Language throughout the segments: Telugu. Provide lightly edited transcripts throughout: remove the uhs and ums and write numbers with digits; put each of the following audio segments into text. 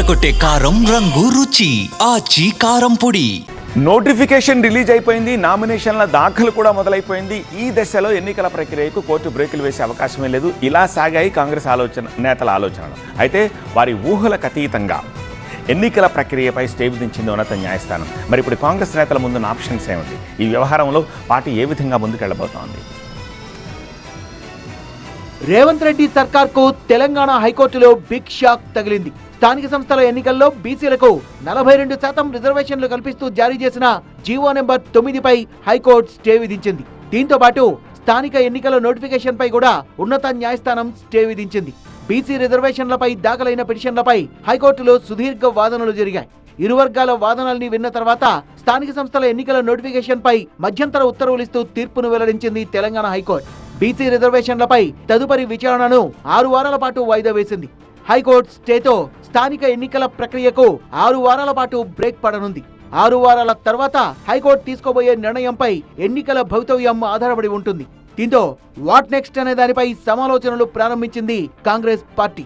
అదరకొట్టే కారం రంగు రుచి ఆచి కారం పొడి. నోటిఫికేషన్ రిలీజ్ అయిపోయింది, నామినేషన్ల దాఖలు కూడా మొదలైపోయింది. ఈ దశలో ఎన్నికల ప్రక్రియకు కోర్టు బ్రేకులు వేసే అవకాశమే లేదు. ఇలా సాగాయి కాంగ్రెస్ నేతల ఆలోచనలు. అయితే వారి ఊహలకు అతీతంగా ఎన్నికల ప్రక్రియపై స్టే విధించింది ఉన్నత న్యాయస్థానం. మరి ఇప్పుడు కాంగ్రెస్ నేతల ముందున్న ఆప్షన్స్ ఏమిటి? ఈ వ్యవహారంలో పార్టీ ఏ విధంగా ముందుకెళ్లబోతోంది? రేవంత్ రెడ్డి సర్కార్కు తెలంగాణ హైకోర్టులో బిగ్ షాక్ తగిలింది. స్థానిక సంస్థల ఎన్నికల్లో బీసీలకు 42% రిజర్వేషన్లు కల్పిస్తూ జారీ చేసిన జీవో నెంబర్ 9పై హైకోర్టు స్టే విధించింది. దీంతో పాటు స్థానిక ఎన్నికల నోటిఫికేషన్ పై కూడా ఉన్నత న్యాయస్థానం స్టే విధించింది. బీసీ రిజర్వేషన్లపై దాఖలైన పిటిషన్లపై హైకోర్టులో సుదీర్ఘ వాదనలు జరిగాయి. ఇరు వర్గాల వాదనల్ని విన్న తర్వాత స్థానిక సంస్థల ఎన్నికల నోటిఫికేషన్ పై మధ్యంతర ఉత్తర్వులిస్తూ తీర్పును వెల్లడించింది తెలంగాణ హైకోర్టు. బీసీ రిజర్వేషన్లపై తదుపరి విచారణను 6 వారాల పాటు వాయిదా వేసింది. హైకోర్టు స్టేతో స్థానిక ఎన్నికల ప్రక్రియకు 6 వారాల పాటు బ్రేక్ పడనుంది. 6 వారాల తర్వాత హైకోర్టు తీసుకోబోయే నిర్ణయంపై ఎన్నికల భవితవ్యం ఆధారపడి ఉంటుంది. దీంతో వాట్ నెక్స్ట్ అనే దానిపై సమాలోచనలు ప్రారంభించింది కాంగ్రెస్ పార్టీ.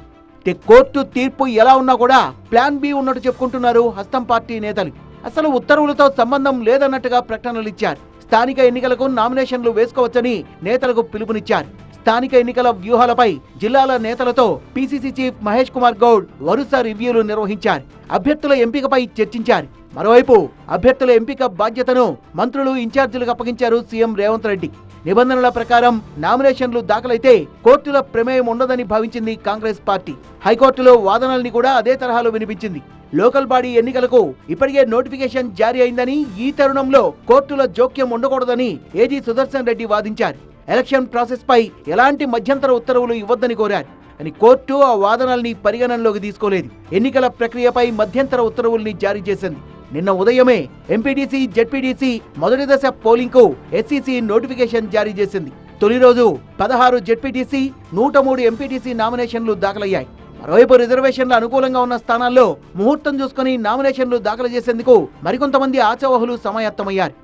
కోర్టు తీర్పు ఎలా ఉన్నా కూడా ప్లాన్ బి ఉన్నట్టు చెప్పుకుంటున్నారు హస్తం పార్టీ నేతలు. అసలు ఉత్తర్వులతో సంబంధం లేదన్నట్టుగా ప్రకటనలు ఇచ్చారు. స్థానిక ఎన్నికలకు నామినేషన్లు వేసుకోవచ్చని నేతలకు పిలుపునిచ్చారు. స్థానిక ఎన్నికల వ్యూహాలపై జిల్లాల నేతలతో పీసీసీ చీఫ్ మహేష్ కుమార్ గౌడ్ వరుస రివ్యూలు నిర్వహించారు. అభ్యర్థుల ఎంపికపై చర్చించారు. మరోవైపు అభ్యర్థుల ఎంపిక బాధ్యతను మంత్రులు, ఇన్ఛార్జీలకు అప్పగించారు సీఎం రేవంత్ రెడ్డి. నిబంధనల ప్రకారం నామినేషన్లు దాఖలైతే కోర్టుల ప్రమేయం ఉండదని భావించింది కాంగ్రెస్ పార్టీ. హైకోర్టులో వాదనల్ని కూడా అదే తరహాలో వినిపించింది. లోకల్ బాడీ ఎన్నికలకు ఇప్పటికే నోటిఫికేషన్ జారీ అయిందని, ఈ తరుణంలో కోర్టుల జోక్యం ఉండకూడదని ఏజీ సుదర్శన్ రెడ్డి వాదించారు. ఎలక్షన్ ప్రాసెస్ పై ఎలాంటి మధ్యంతర ఉత్తర్వులు ఇవ్వద్దని కోరారు. అని కోర్టు ఆ వాదనల్ని పరిగణనలోకి తీసుకోలేదు. ఎన్నికల ప్రక్రియపై మధ్యంతర ఉత్తర్వుల్ని జారీ చేసింది. నిన్న ఉదయమే ఎంపీటీసీ, జెడ్పీటీసీ మొదటి దశ పోలింగ్ కు ఎస్సీసీ నోటిఫికేషన్ జారీ చేసింది. తొలి రోజు 16 జెడ్పీటీసీ, 103 ఎంపీటీసీ నామినేషన్లు దాఖలయ్యాయి. మరోవైపు రిజర్వేషన్ల అనుకూలంగా ఉన్న స్థానాల్లో ముహూర్తం చూసుకుని నామినేషన్లు దాఖలు చేసేందుకు మరికొంతమంది ఆశావహులు సమాయత్తమయ్యారు.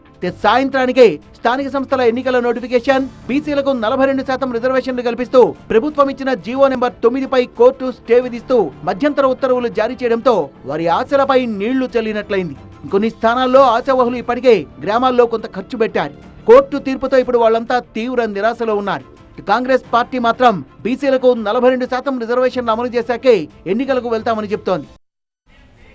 సాయంత్రానికే స్థానిక సంస్థల ఎన్నికల నోటిఫికేషన్, బీసీలకు 42% రిజర్వేషన్లు కల్పిస్తూ ప్రభుత్వం ఇచ్చిన జీవో నెంబర్ 9పై కోర్టు స్టే విధిస్తూ మధ్యంతర ఉత్తర్వులు జారీ చేయడంతో వారి ఆశలపై నీళ్లు చల్లినట్లయింది. కొన్ని స్థానాల్లో ఆశావహులు ఇప్పటికే గ్రామాల్లో కొంత ఖర్చు పెట్టారు. కోర్టు తీర్పుతో ఇప్పుడు వాళ్ళంతా తీవ్ర నిరాశలో ఉన్నారు. కాంగ్రెస్ పార్టీ మాత్రం బీసీలకు 42% రిజర్వేషన్లు అమలు చేశాకే ఎన్నికలకు వెళ్తామని చెప్తోంది.